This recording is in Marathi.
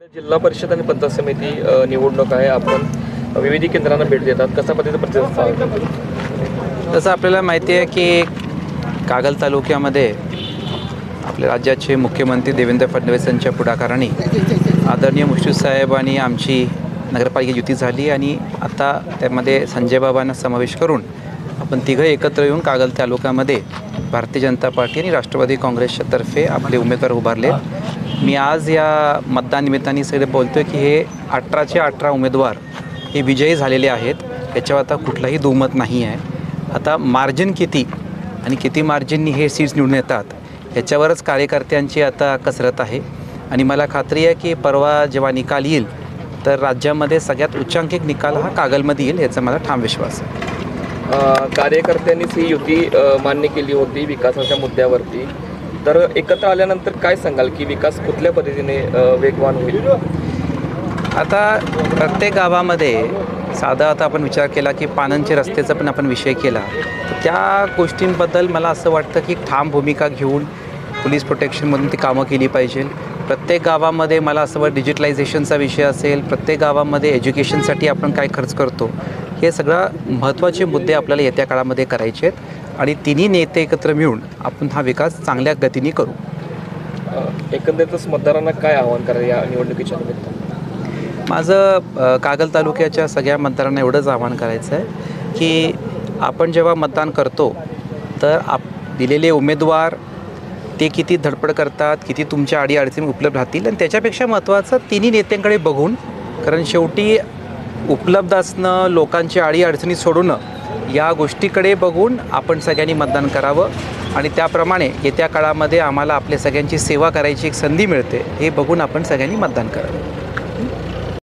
जिल्हा परिषद आणि पंचायत समिती निवडणूक आहे. आपण विविध केंद्रांना भेट देतात. कसा पद्धतीचा प्रतिसाद? तसं आपल्याला माहिती आहे की कागल तालुक्यामध्ये आपल्या राज्याचे मुख्यमंत्री देवेंद्र फडणवीस यांच्या पुढाकाराने आदरणीय मुश्रीफ साहेब आणि आमची नगरपालिका युती झाली आणि आता त्यामध्ये संजय बाबांना समावेश करून आपण तिघं एकत्र येऊन कागल तालुक्यामध्ये भारतीय जनता पार्टी आणि राष्ट्रवादी काँग्रेसच्या तर्फे आपले उमेदवार उभारले. मी आज या मतदान निमित्ताने सगळे बोलतो आहे की हे 18चे 18 उमेदवार हे विजयी झालेले आहेत. याच्यावर आता कुठलाही दुमत नाही आहे. आता मार्जिन किती आणि किती मार्जिननी हे सीट्स निवडून येतात याच्यावरच कार्यकर्त्यांची आता कसरत आहे आणि मला खात्री आहे की परवा जेव्हा निकाल येईल तर राज्यामध्ये सगळ्यात उच्चांकित निकाल हा कागलमध्ये येईल याचा मला ठाम विश्वास आहे. कार्यकर्त्यांनीच ही युती मान्य केली होती विकासाच्या मुद्द्यावरती. तर एकत्र आल्यानंतर काय सांगाल की विकास कुठल्या पद्धतीने वेगवान होईल? आता प्रत्येक गावामध्ये साधा आता आपण विचार केला की पानंचे रस्त्याचा पण आपण विषय केला तर त्या गोष्टींबद्दल मला असं वाटतं की ठाम भूमिका घेऊन पोलीस प्रोटेक्शनमधून ती कामं केली पाहिजे. प्रत्येक गावामध्ये मला असं वाटतं डिजिटलायझेशनचा विषय असेल, प्रत्येक गावामध्ये एज्युकेशनसाठी आपण काय खर्च करतो हे सगळं महत्त्वाचे मुद्दे आपल्याला येत्या काळामध्ये करायचे आहेत आणि तिन्ही नेते एकत्र मिळून आपण हा विकास चांगल्या गतीने करू. एकंदरीतच मतदारांना काय आवाहन करायला या निवडणुकीच्या निमित्तानं? माझं कागल तालुक्याच्या सगळ्या मतदारांना एवढंच आवाहन करायचं आहे की आपण जेव्हा मतदान करतो तर दिलेले उमेदवार ते किती धडपड करतात, किती तुमच्या अडीअडचणी उपलब्ध राहतील आणि त्याच्यापेक्षा महत्त्वाचं तिन्ही नेत्यांकडे बघून, कारण शेवटी उपलब्ध असणं, लोकांची अडीअडचणी सोडवणं या गोष्टीकडे बघून आपण सगळ्यांनी मतदान करावं आणि त्याप्रमाणे येत्या काळामध्ये आम्हाला आपल्या सगळ्यांची सेवा करायची एक संधी मिळते हे बघून आपण सगळ्यांनी मतदान करावं.